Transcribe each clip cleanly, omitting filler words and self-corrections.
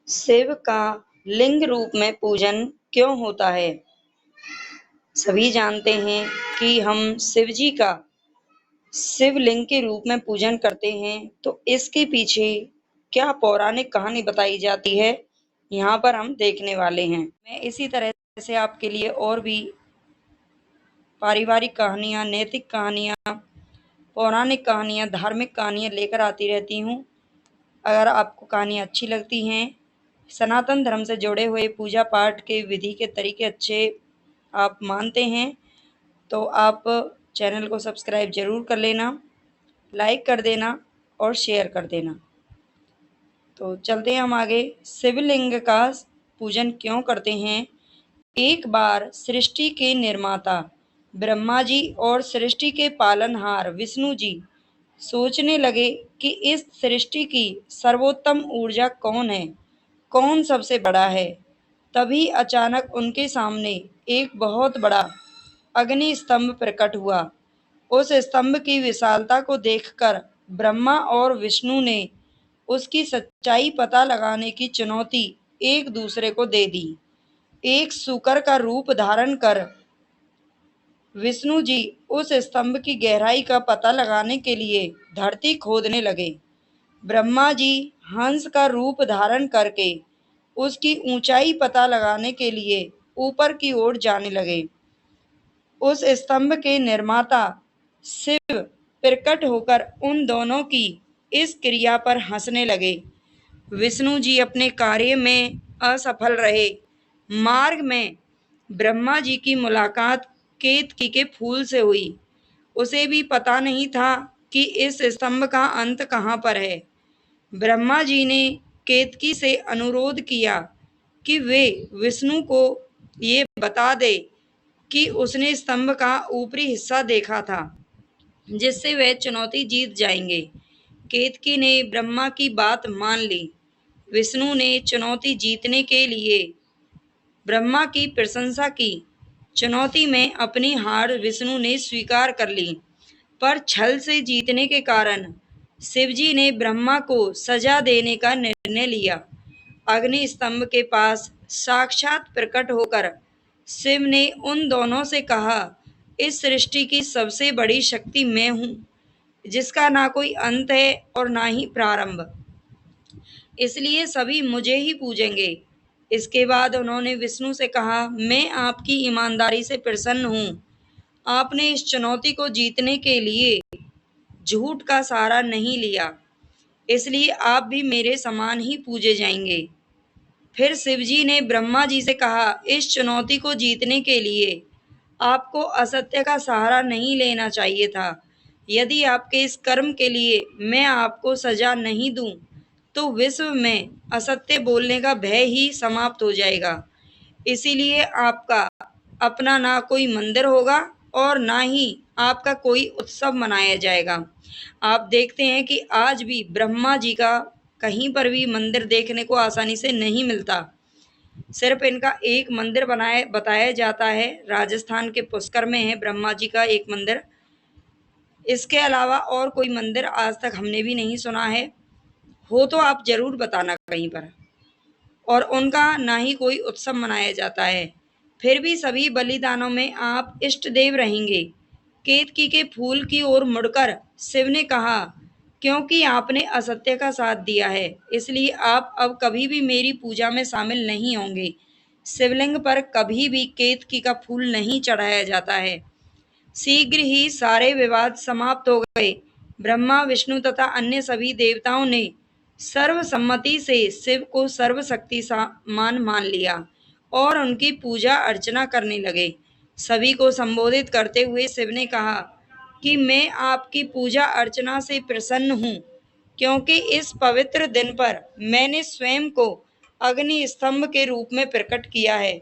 शिव का लिंग रूप में पूजन क्यों होता है? सभी जानते हैं कि हम शिव जी का शिवलिंग के रूप में पूजन करते हैं, तो इसके पीछे क्या पौराणिक कहानी बताई जाती है, यहाँ पर हम देखने वाले हैं। मैं इसी तरह से आपके लिए और भी पारिवारिक कहानियाँ, नैतिक कहानियाँ, पौराणिक कहानियाँ, धार्मिक कहानियाँ लेकर आती रहती हूँ। अगर आपको कहानियाँ अच्छी लगती हैं, सनातन धर्म से जुड़े हुए पूजा पाठ के विधि के तरीके अच्छे आप मानते हैं, तो आप चैनल को सब्सक्राइब ज़रूर कर लेना, लाइक कर देना और शेयर कर देना। तो चलते हैं हम आगे। शिवलिंग का पूजन क्यों करते हैं? एक बार सृष्टि के निर्माता ब्रह्मा जी और सृष्टि के पालनहार विष्णु जी सोचने लगे कि इस सृष्टि की सर्वोत्तम ऊर्जा कौन है, कौन सबसे बड़ा है। तभी अचानक उनके सामने एक बहुत बड़ा अग्नि स्तंभ प्रकट हुआ। उस स्तंभ की विशालता को देखकर ब्रह्मा और विष्णु ने उसकी सच्चाई पता लगाने की चुनौती एक दूसरे को दे दी। एक सूकर का रूप धारण कर विष्णु जी उस स्तंभ की गहराई का पता लगाने के लिए धरती खोदने लगे। ब्रह्मा जी हंस का रूप धारण करके उसकी ऊंचाई पता लगाने के लिए ऊपर की ओर जाने लगे। उस स्तंभ के निर्माता शिव प्रकट होकर उन दोनों की इस क्रिया पर हंसने लगे। विष्णु जी अपने कार्य में असफल रहे। मार्ग में ब्रह्मा जी की मुलाकात केतकी के फूल से हुई। उसे भी पता नहीं था कि इस स्तंभ का अंत कहाँ पर है। ब्रह्मा जी ने केतकी से अनुरोध किया कि वे विष्णु को ये बता दे कि उसने स्तंभ का ऊपरी हिस्सा देखा था, जिससे वह चुनौती जीत जाएंगे। केतकी ने ब्रह्मा की बात मान ली। विष्णु ने चुनौती जीतने के लिए ब्रह्मा की प्रशंसा की। चुनौती में अपनी हार विष्णु ने स्वीकार कर ली, पर छल से जीतने के कारण शिवजी ने ब्रह्मा को सजा देने का निर्णय लिया। अग्नि स्तंभ के पास साक्षात प्रकट होकर शिव ने उन दोनों से कहा, इस सृष्टि की सबसे बड़ी शक्ति मैं हूँ, जिसका ना कोई अंत है और ना ही प्रारंभ, इसलिए सभी मुझे ही पूजेंगे। इसके बाद उन्होंने विष्णु से कहा, मैं आपकी ईमानदारी से प्रसन्न हूँ। आपने इस चुनौती को जीतने के लिए झूठ का सहारा नहीं लिया, इसलिए आप भी मेरे समान ही पूजे जाएंगे। फिर शिवजी ने ब्रह्मा जी से कहा, इस चुनौती को जीतने के लिए आपको असत्य का सहारा नहीं लेना चाहिए था। यदि आपके इस कर्म के लिए मैं आपको सजा नहीं दूं, तो विश्व में असत्य बोलने का भय ही समाप्त हो जाएगा। इसीलिए आपका अपना ना कोई मंदिर होगा और ना ही आपका कोई उत्सव मनाया जाएगा। आप देखते हैं कि आज भी ब्रह्मा जी का कहीं पर भी मंदिर देखने को आसानी से नहीं मिलता। सिर्फ इनका एक मंदिर बनाया बताया जाता है, राजस्थान के पुष्कर में है ब्रह्मा जी का एक मंदिर। इसके अलावा और कोई मंदिर आज तक हमने भी नहीं सुना है। हो तो आप जरूर बताना कहीं पर। और उनका ना ही कोई उत्सव मनाया जाता है। फिर भी सभी बलिदानों में आप इष्ट देव रहेंगे। केतकी के फूल की ओर मुड़कर शिव ने कहा, क्योंकि आपने असत्य का साथ दिया है, इसलिए आप अब कभी भी मेरी पूजा में शामिल नहीं होंगे। शिवलिंग पर कभी भी केतकी का फूल नहीं चढ़ाया जाता है। शीघ्र ही सारे विवाद समाप्त हो गए। ब्रह्मा, विष्णु तथा अन्य सभी देवताओं ने सर्वसम्मति से शिव को सर्वशक्ति मान मान लिया और उनकी पूजा अर्चना करने लगे। सभी को संबोधित करते हुए शिव ने कहा कि मैं आपकी पूजा अर्चना से प्रसन्न हूँ, क्योंकि इस पवित्र दिन पर मैंने स्वयं को अग्नि स्तंभ के रूप में प्रकट किया है।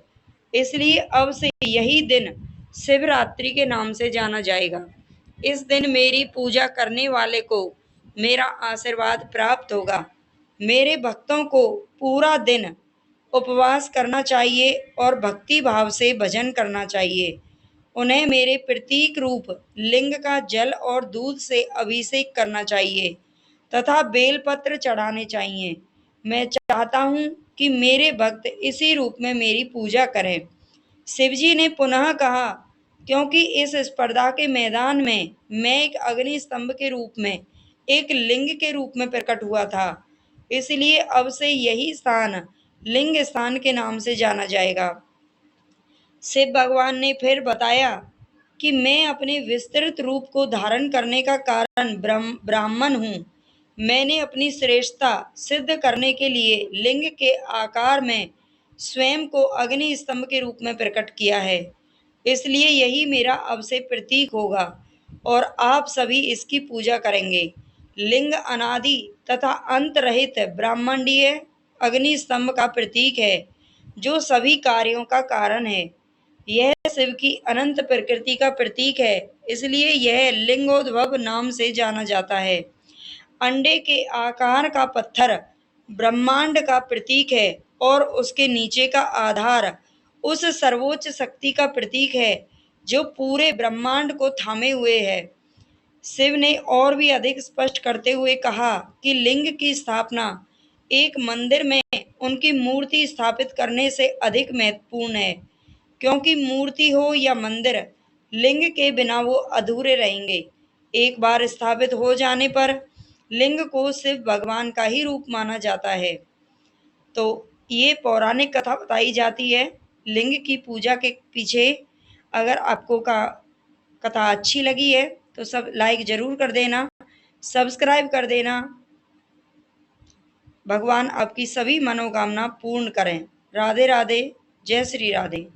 इसलिए अब से यही दिन शिवरात्रि के नाम से जाना जाएगा। इस दिन मेरी पूजा करने वाले को मेरा आशीर्वाद प्राप्त होगा। मेरे भक्तों को पूरा दिन उपवास करना चाहिए और भक्ति भाव से भजन करना चाहिए। उन्हें मेरे प्रतीक रूप लिंग का जल और दूध से अभिषेक करना चाहिए तथा बेलपत्र चढ़ाने चाहिए। मैं चाहता हूँ कि मेरे भक्त इसी रूप में मेरी पूजा करें। शिवजी ने पुनः कहा, क्योंकि इस स्पर्धा के मैदान में मैं एक अग्नि स्तंभ के रूप में, एक लिंग के रूप में प्रकट हुआ था, इसलिए अब से यही स्थान लिंग स्थान के नाम से जाना जाएगा। शिव भगवान ने फिर बताया कि मैं अपने विस्तृत रूप को धारण करने का कारण ब्राह्मण हूँ। मैंने अपनी श्रेष्ठता सिद्ध करने के लिए लिंग के आकार में स्वयं को अग्नि स्तंभ के रूप में प्रकट किया है, इसलिए यही मेरा अब से प्रतीक होगा और आप सभी इसकी पूजा करेंगे। लिंग अनादि तथा अंत रहित ब्रह्मांडीय अग्नि स्तंभ का प्रतीक है, जो सभी कार्यों का कारण है। यह शिव की अनंत प्रकृति का प्रतीक है, इसलिए यह लिंगोद्भव नाम से जाना जाता है। अंडे के आकार का पत्थर ब्रह्मांड का प्रतीक है और उसके नीचे का आधार उस सर्वोच्च शक्ति का प्रतीक है जो पूरे ब्रह्मांड को थामे हुए है। शिव ने और भी अधिक स्पष्ट करते हुए कहा कि लिंग की स्थापना एक मंदिर में उनकी मूर्ति स्थापित करने से अधिक महत्वपूर्ण है, क्योंकि मूर्ति हो या मंदिर, लिंग के बिना वो अधूरे रहेंगे। एक बार स्थापित हो जाने पर लिंग को शिव भगवान का ही रूप माना जाता है। तो ये पौराणिक कथा बताई जाती है लिंग की पूजा के पीछे। अगर आपको कथा अच्छी लगी है तो सब लाइक जरूर कर देना, सब्सक्राइब कर देना। भगवान आपकी सभी मनोकामना पूर्ण करें। राधे राधे, जय श्री राधे।